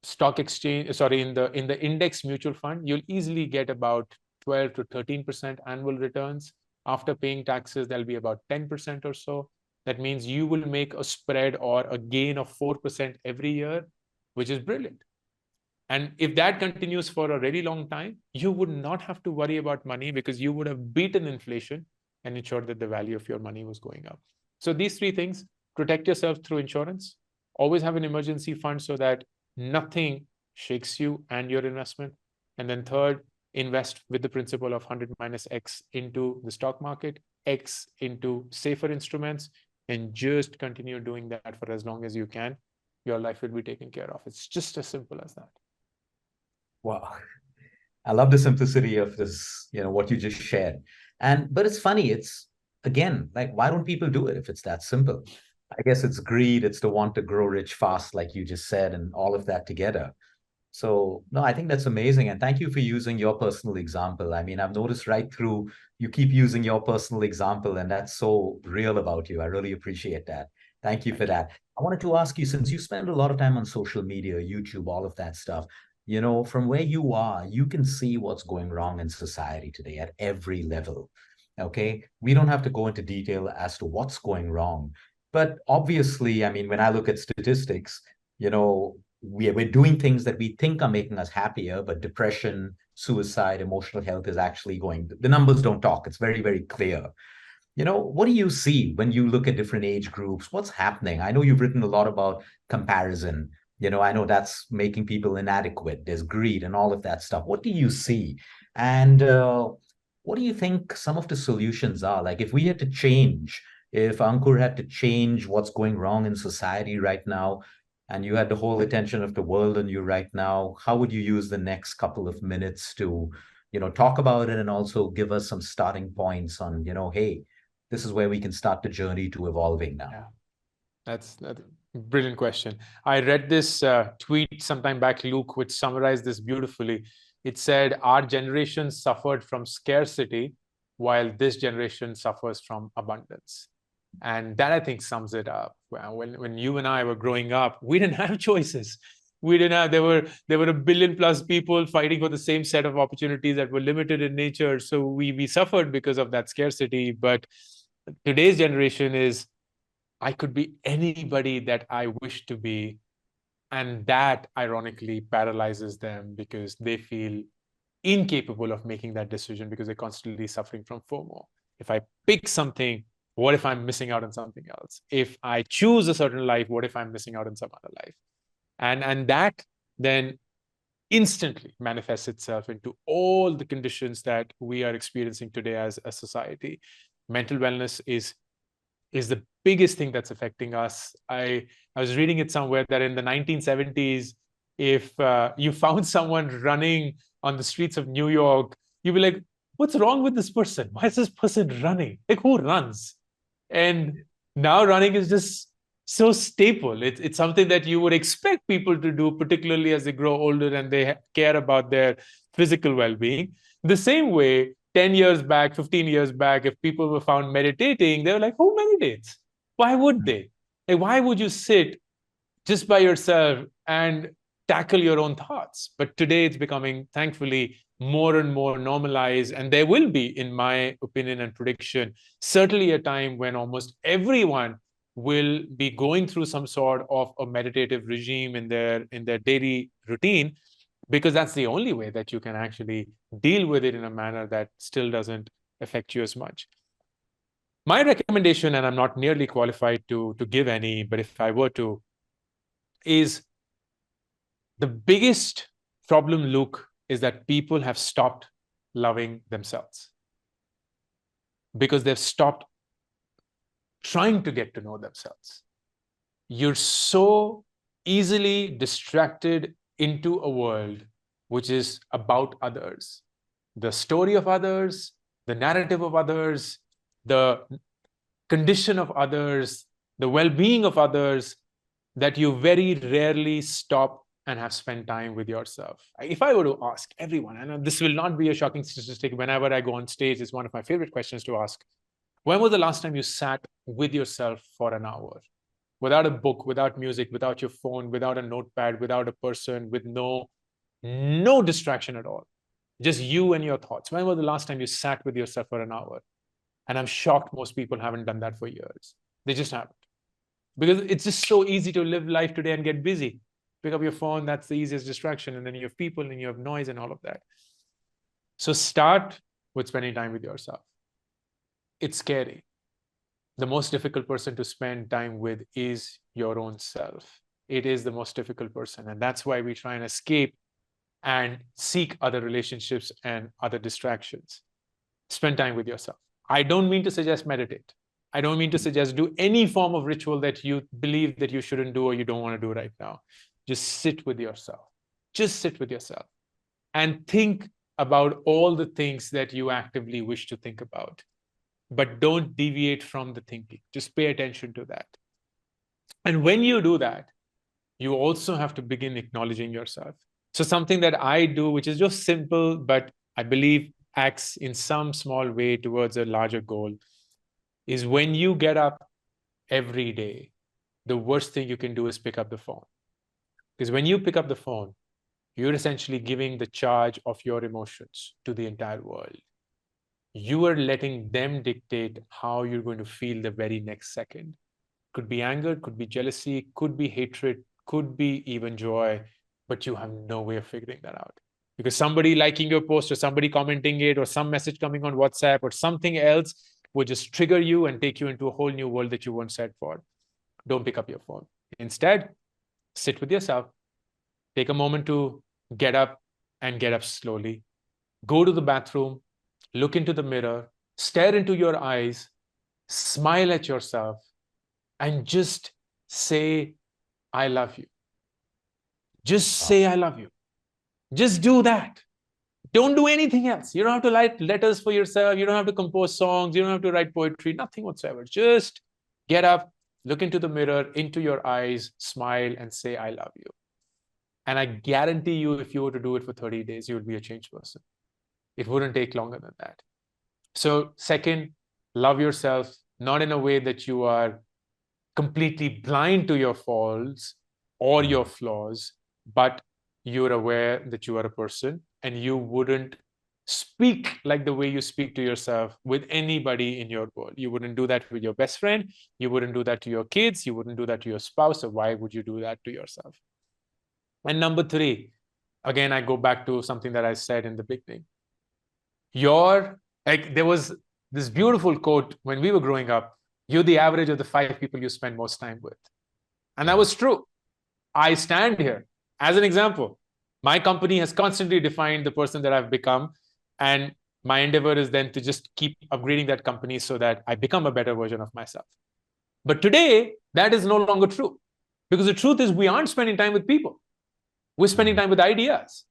stock exchange, in the index mutual fund, you'll easily get about 12 to 13% annual returns. After paying taxes, there'll be about 10% or so. That means you will make a spread or a gain of 4% every year, which is brilliant. And if that continues for a really long time, you would not have to worry about money because you would have beaten inflation and ensured that the value of your money was going up. So these three things: protect yourself through insurance, always have an emergency fund so that nothing shakes you and your investment. And then third, invest with the principle of 100 minus X into the stock market, X into safer instruments, and just continue doing that for as long as you can. Your life will be taken care of. It's just as simple as that. Wow. I love the simplicity of this, what you just shared. But it's funny, it's again, like, why don't people do it if it's that simple? I guess it's greed, it's the want to grow rich fast, like you just said, and all of that together. So, no, I think that's amazing. And thank you for using your personal example. I mean, I've noticed right through, you keep using your personal example, and that's so real about you. I really appreciate that. Thank you for that. I wanted to ask you, since you spend a lot of time on social media, YouTube, all of that stuff, from where you are, you can see what's going wrong in society today at every level. Okay. We don't have to go into detail as to what's going wrong. But obviously, I mean, when I look at statistics, we're doing things that we think are making us happier, but depression, suicide, emotional health is actually the numbers don't talk. It's very, very clear. What do you see when you look at different age groups? What's happening? I know you've written a lot about comparison, I know that's making people inadequate. There's greed and all of that stuff. What do you see? And what do you think some of the solutions are? Like, if we had to change, if Ankur had to change what's going wrong in society right now, and you had the whole attention of the world on you right now, how would you use the next couple of minutes to, talk about it and also give us some starting points on, hey, this is where we can start the journey to evolving now? Yeah. That's a brilliant question. I read this tweet sometime back, Luke, which summarized this beautifully. It said, our generation suffered from scarcity while this generation suffers from abundance. And that, I think, sums it up. Well, when you and I were growing up, we didn't have choices. We didn't have, there were a billion plus people fighting for the same set of opportunities that were limited in nature. So we suffered because of that scarcity. But today's generation is, I could be anybody that I wish to be. And that ironically paralyzes them because they feel incapable of making that decision because they're constantly suffering from FOMO. If I pick something, what if I'm missing out on something else? If I choose a certain life, what if I'm missing out on some other life? And that then instantly manifests itself into all the conditions that we are experiencing today as a society. Mental wellness is the biggest thing that's affecting us. I was reading it somewhere that in the 1970s, if you found someone running on the streets of New York, you'd be like, what's wrong with this person? Why is this person running? Like, who runs? And now running is just so staple. It's something that you would expect people to do, particularly as they grow older and they care about their physical well-being. The same way, 10 years back, 15 years back, if people were found meditating, they were like, who meditates? Why would they? Like, why would you sit just by yourself and tackle your own thoughts? But today it's becoming, thankfully, more and more normalized. And there will be, in my opinion and prediction, certainly a time when almost everyone will be going through some sort of a meditative regime in their daily routine, because that's the only way that you can actually deal with it in a manner that still doesn't affect you as much. My recommendation, and I'm not nearly qualified to give any, but if I were to, is the biggest problem, Luke, is that people have stopped loving themselves because they've stopped trying to get to know themselves. You're so easily distracted into a world which is about others, the story of others, the narrative of others, the condition of others, the well-being of others, that you very rarely stop and have spent time with yourself. If I were to ask everyone, and this will not be a shocking statistic, whenever I go on stage, it's one of my favorite questions to ask. When was the last time you sat with yourself for an hour? Without a book, without music, without your phone, without a notepad, without a person, with no distraction at all. Just you and your thoughts. When was the last time you sat with yourself for an hour? And I'm shocked most people haven't done that for years. They just haven't. Because it's just so easy to live life today and get busy. Pick up your phone, that's the easiest distraction. And then you have people and you have noise and all of that. So start with spending time with yourself. It's scary. The most difficult person to spend time with is your own self. It is the most difficult person. And that's why we try and escape and seek other relationships and other distractions. Spend time with yourself. I don't mean to suggest meditate. I don't mean to suggest do any form of ritual that you believe that you shouldn't do or you don't want to do right now. Just sit with yourself. Just sit with yourself and think about all the things that you actively wish to think about. But don't deviate from the thinking. Just pay attention to that. And when you do that, you also have to begin acknowledging yourself. So something that I do, which is just simple, but I believe acts in some small way towards a larger goal, is when you get up every day, the worst thing you can do is pick up the phone. Because when you pick up the phone, you're essentially giving the charge of your emotions to the entire world. You are letting them dictate how you're going to feel the very next second. Could be anger, could be jealousy, could be hatred, could be even joy, but you have no way of figuring that out. Because somebody liking your post or somebody commenting it or some message coming on WhatsApp or something else will just trigger you and take you into a whole new world that you weren't set for. Don't pick up your phone. Instead, Sit with yourself. Take a moment to get up and get up slowly. Go to the bathroom, look into the mirror, stare into your eyes, smile at yourself, and just say, I love you. Just Wow. say, I love you. Just do that. Don't do anything else. You don't have to write letters for yourself. You don't have to compose songs. You don't have to write poetry, nothing whatsoever. Just get up, look into the mirror, into your eyes, smile, and say, I love you. And I guarantee you, if you were to do it for 30 days, you would be a changed person. It wouldn't take longer than that. So, second, love yourself, not in a way that you are completely blind to your faults or Mhm. your flaws, but you're aware that you are a person and you wouldn't speak like the way you speak to yourself with anybody in your world. You wouldn't do that with your best friend. You wouldn't do that to your kids. You wouldn't do that to your spouse. So why would you do that to yourself? And number three, again, I go back to something that I said in the beginning. There was this beautiful quote when we were growing up, you're the average of the 5 people you spend most time with. And that Mhm. was true. I stand here as an example. My company has constantly defined the person that I've become. And my endeavor is then to just keep upgrading that company so that I become a better version of myself. But today, that is no longer true. Because the truth is, we aren't spending time with people, we're spending Mhm. time with ideas.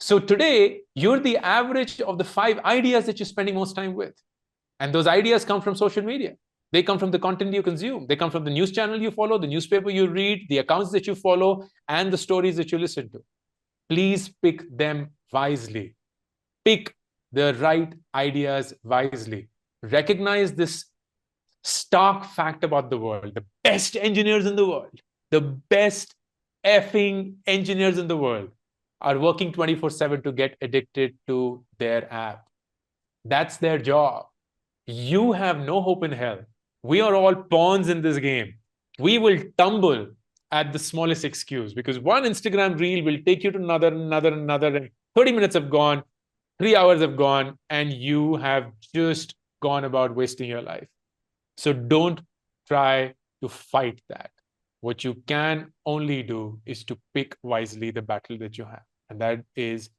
So today, you're the average of the 5 ideas that you're spending most time with. And those ideas come from social media. They come from the content you consume. They come from the news channel you follow, the newspaper you read, the accounts that you follow, and the stories that you listen to. Please pick them wisely. Pick the right ideas wisely. Recognize this stark fact about the world. The best engineers in the world, the best effing engineers in the world are working 24/7 to get addicted to their app. That's their job. You have no hope in hell. We are all pawns in this game. We will tumble at the smallest excuse because one Instagram reel will take you to another, and 30 minutes have gone, 3 hours have gone, and you have just gone about wasting your life. So don't try to fight that. What you can only do is to pick wisely the battle that you have. And that is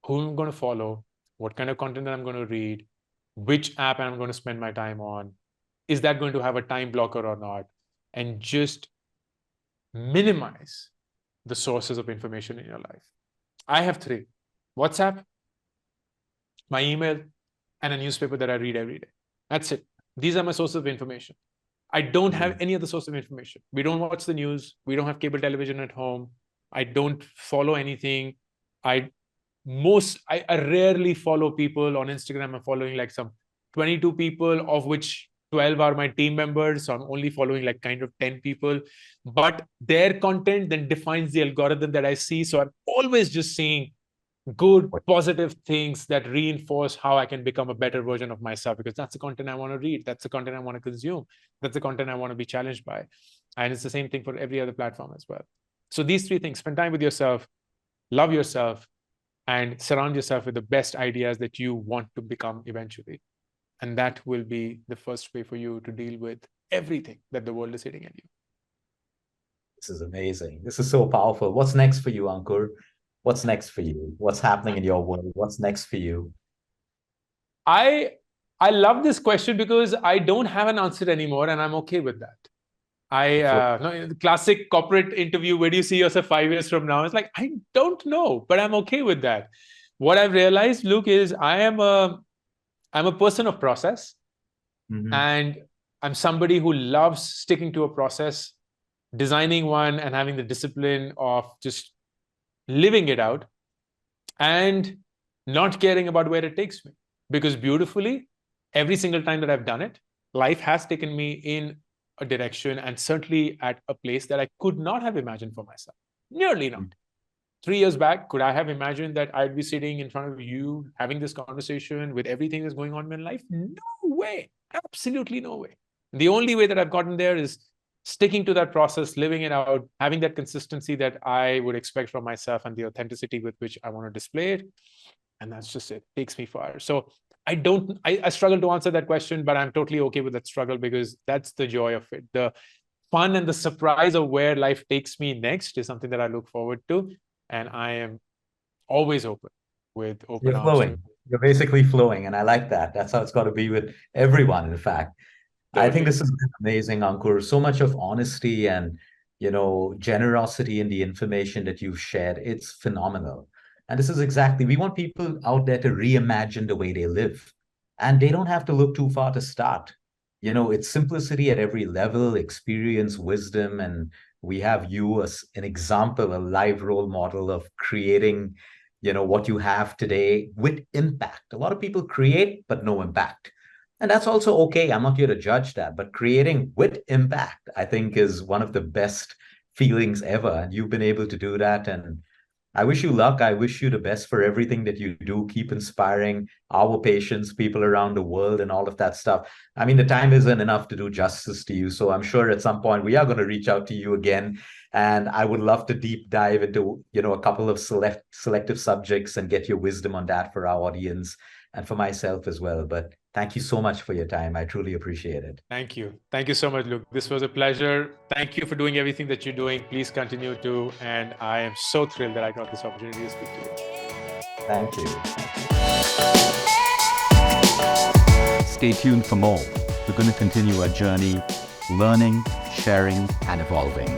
who I'm going to follow, what kind of content that I'm going to read, which app I'm going to spend my time on, is that going to have a time blocker or not, and just minimize the sources of information in your life. I have three: WhatsApp, my email, and a newspaper that I read every day. That's it. These are my sources of information. I don't have Mhm. any other source of information. We don't watch the news. We don't have cable television at home. I don't follow anything. I I rarely follow people on Instagram. I'm following like some 22 people, of which 12 are my team members. So I'm only following like kind of 10 people. But their content then defines the algorithm that I see. So I'm always just seeing good, positive things that reinforce how I can become a better version of myself, because that's the content I want to read. That's the content I want to consume. That's the content I want to be challenged by. And it's the same thing for every other platform as well. So these three things: spend time with yourself, love yourself, and surround yourself with the best ideas that you want to become eventually. And that will be the first way for you to deal with everything that the world is hitting at you. This is amazing. This is so powerful. What's next for you, Ankur? What's next for you? What's happening in your world? What's next for you? I I love this question because I don't have an answer anymore, and I'm okay with that. The flow. No, the classic corporate interview, where do you see yourself 5 years from now? It's like, I don't know, but I'm okay with that. What I've realized, Luke, is I'm a person of process, Mhm. and I'm somebody who loves sticking to a process, designing one, and having the discipline of just living it out and not caring about where it takes me. Because beautifully, every single time that I've done it, life has taken me in a direction, and certainly at a place that I could not have imagined for myself. Nearly not. 3 years back, could I have imagined that I'd be sitting in front of you having this conversation with everything that's going on in my life? No way. Absolutely no way. The only way that I've gotten there is sticking to that process, living it out, having that consistency that I would expect from myself, and the authenticity with which I want to display it. And that's just it. Takes me far. So I struggle to answer that question, but I'm totally okay with that struggle, because that's the joy of it. fun and the surprise of where life takes me next is something that I look forward to. And I am always open with open You're arms to flowing. You're basically flowing, and I like that. That's how it's got to be with everyone, in fact. I think totally. this has been amazing, Ankur. So much of honesty and, generosity in the information that you've shared. It's phenomenal. And this is exactly, we want people out there to reimagine the way they live. And they don't have to look too far to start. It's simplicity at every level, experience, wisdom. And we have you as an example, a live role model of creating, what you have today with impact. A lot of people create, but no impact. And that's also okay. I'm not here to judge that, but creating with impact, I think, is one of the best feelings ever. And you've been able to do that. And I wish you luck. I wish you the best for everything that you do. Keep inspiring our patients, people around the world, and all of that stuff. I mean, the time isn't enough to do justice to you. So I'm sure at some point we are going to reach out to you again. And I would love to deep dive into, a couple of selective subjects and get your wisdom on that for our audience and for myself as well. But thank you so much for your time. I truly appreciate it. Thank you. Thank you so much, Luke. This was a pleasure. Thank you for doing everything that you're doing. Please continue to. And I am so thrilled that I got this opportunity to speak to you. Thank you. Stay tuned for more. We're going to continue our journey, learning, sharing, and evolving.